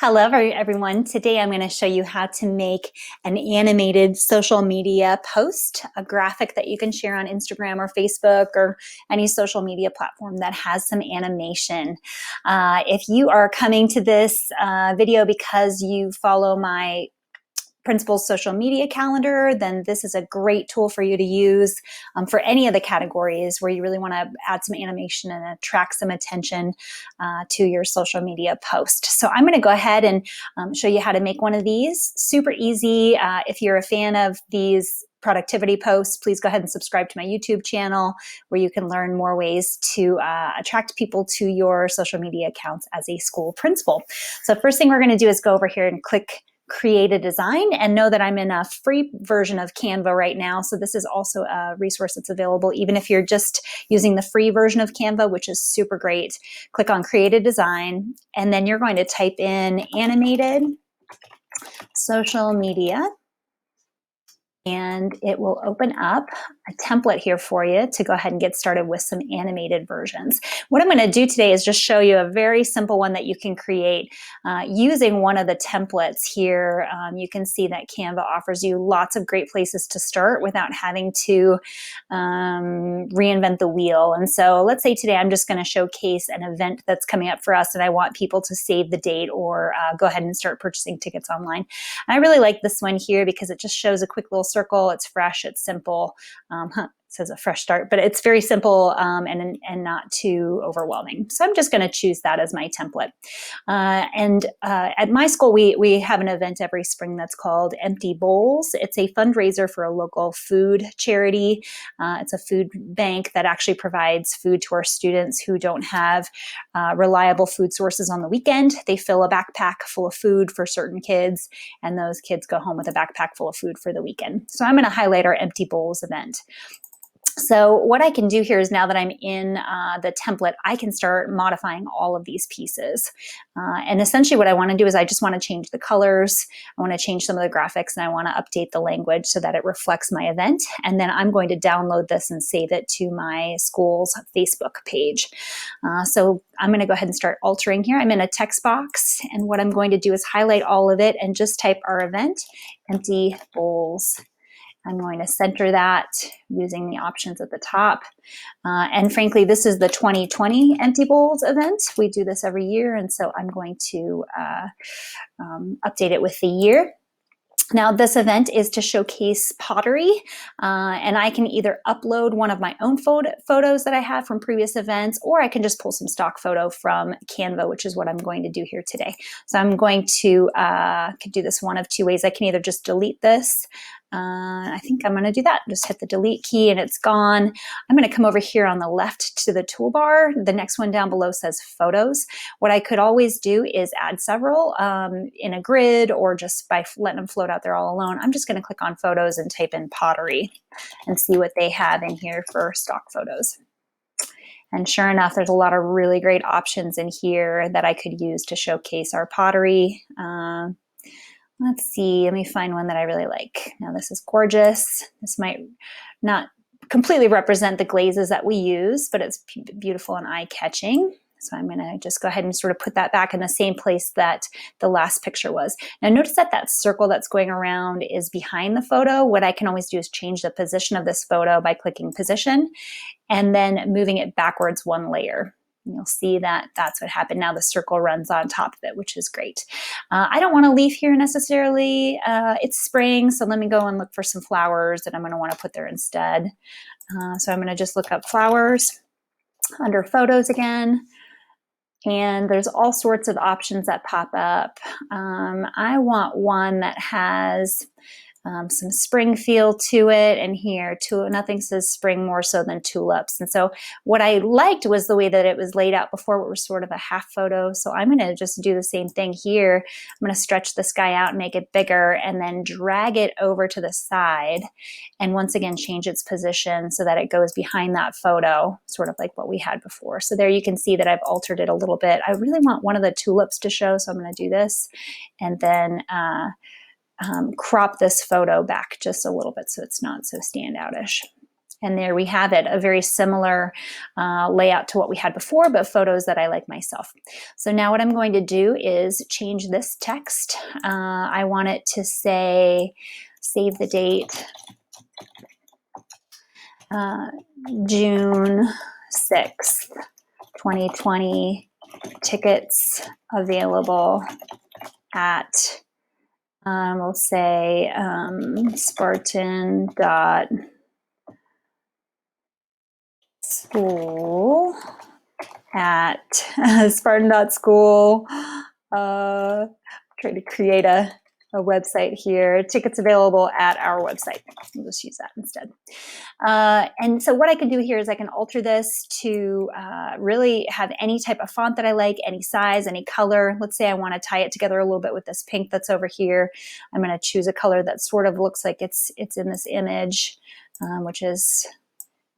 Hello, everyone. Today I'm going to show you how to make an animated social media post, a graphic that you can share on Instagram or Facebook or any social media platform that has some animation. If you are coming to this video because you follow my Principal's social media calendar, then this is a great tool for you to use for any of the categories where you really want to add some animation and attract some attention to your social media post. So I'm going to go ahead and show you how to make one of these. Super easy. If you're a fan of these productivity posts, please go ahead and subscribe to my YouTube channel where you can learn more ways to attract people to your social media accounts as a school principal. So first thing we're going to do is go over here and click create a design, and know that I'm in a free version of Canva right now. So this is also a resource that's available even if you're just using the free version of Canva, which is super great. Click on create a design, and then you're going to type in animated social media, and it will open up a template here for you to go ahead and get started with some animated versions. What I'm going to do today is just show you a very simple one that you can create using one of the templates here. You can see that Canva offers you lots of great places to start without having to reinvent the wheel. And so let's say today I'm just going to showcase an event that's coming up for us, and I want people to save the date or go ahead and start purchasing tickets online. And I really like this one here because it just shows a quick little circle. It's fresh, it's simple. It says a fresh start, but it's very simple and not too overwhelming. So I'm just going to choose that as my template. At my school, we have an event every spring that's called Empty Bowls. It's a fundraiser for a local food charity. It's a food bank that actually provides food to our students who don't have reliable food sources on the weekend. They fill a backpack full of food for certain kids, and those kids go home with a backpack full of food for the weekend. So I'm going to highlight our Empty Bowls event. So what I can do here is, now that I'm in the template, I can start modifying all of these pieces. And essentially what I want to do is I just want to change the colors. I want to change some of the graphics, and I want to update the language so that it reflects my event. And then I'm going to download this and save it to my school's Facebook page. So I'm going to go ahead and start altering here. I'm in a text box, and what I'm going to do is highlight all of it and just type our event, Empty Bowls. I'm going to center that using the options at the top. And frankly, this is the 2020 Empty Bowls event. We do this every year, and so I'm going to update it with the year. Now, this event is to showcase pottery, and I can either upload one of my own photos that I have from previous events, or I can just pull some stock photo from Canva, which is what I'm going to do here today. So I'm going to could do this one of two ways. I can either just delete this. I think I'm going to do that. Just hit the delete key and it's gone. I'm going to come over here on the left to the toolbar. The next one down below says photos. What I could always do is add several in a grid, or just by letting them float out there all alone. I'm just going to click on photos and type in pottery and see what they have in here for stock photos. And sure enough, there's a lot of really great options in here that I could use to showcase our pottery. Let's see, let me find one that I really like. Now this is gorgeous. This might not completely represent the glazes that we use, but it's beautiful and eye-catching. So I'm gonna just go ahead and sort of put that back in the same place that the last picture was. Now notice that that circle that's going around is behind the photo. What I can always do is change the position of this photo by clicking position and then moving it backwards one layer. And you'll see that that's what happened. Now the circle runs on top of it, which is great. I don't want to leave here necessarily. It's spring, so let me go and look for some flowers that I'm going to want to put there instead. So I'm going to just look up flowers under photos again. And there's all sorts of options that pop up. I want one that has some spring feel to it, and here nothing says spring more so than tulips. And so what I liked was the way that it was laid out before, it was sort of a half photo. So I'm going to just do the same thing here. I'm going to stretch this guy out and make it bigger, and then drag it over to the side, and once again change its position so that it goes behind that photo, sort of like what we had before. So there you can see that I've altered it a little bit. I really want one of the tulips to show, so I'm going to do this, and then crop this photo back just a little bit so it's not so standoutish. And there we have it, a very similar layout to what we had before, but photos that I like myself. So now what I'm going to do is change this text. I want it to say, save the date, June 6th, 2020, tickets available at, we'll say, Spartan.school at Spartan.school. Trying to create a website here. Tickets available at our website. We'll just use that instead. And so what I can do here is I can alter this to really have any type of font that I like, any size, any color. Let's say I want to tie it together a little bit with this pink that's over here. I'm going to choose a color that sort of looks like it's in this image, which is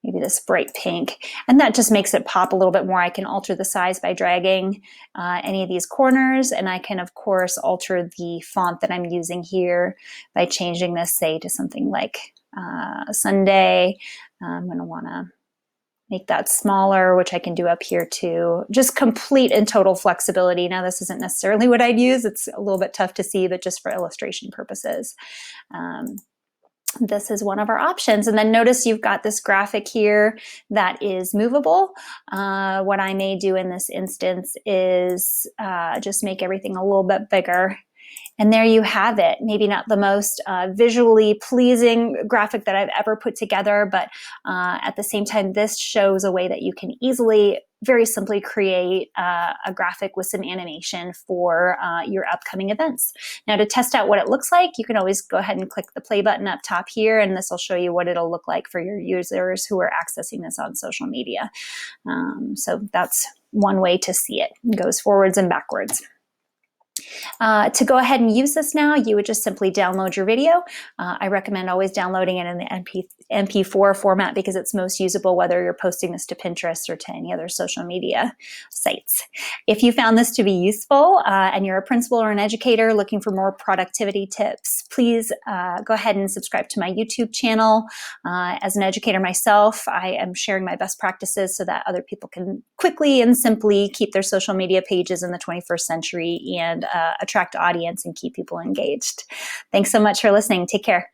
maybe this bright pink, and that just makes it pop a little bit more. I can alter the size by dragging any of these corners, and I can of course alter the font that I'm using here by changing this, say, to something like Sunday. I'm going to want to make that smaller, which I can do up here too. Just complete and total flexibility. Now this isn't necessarily what I'd use. It's a little bit tough to see, but just for illustration purposes. This is one of our options. And then notice you've got this graphic here that is movable. What I may do in this instance is just make everything a little bit bigger. And there you have it. Maybe not the most visually pleasing graphic that I've ever put together, but at the same time, this shows a way that you can easily, very simply create a graphic with some animation for your upcoming events. Now, to test out what it looks like, you can always go ahead and click the play button up top here, and this will show you what it'll look like for your users who are accessing this on social media. So that's one way to see it. It goes forwards and backwards. To go ahead and use this now, you would just simply download your video. I recommend always downloading it in the MP4 format because it's most usable whether you're posting this to Pinterest or to any other social media sites. If you found this to be useful and you're a principal or an educator looking for more productivity tips, please go ahead and subscribe to my YouTube channel. As an educator myself, I am sharing my best practices so that other people can quickly and simply keep their social media pages in the 21st century and attract audience and keep people engaged. Thanks so much for listening. Take care.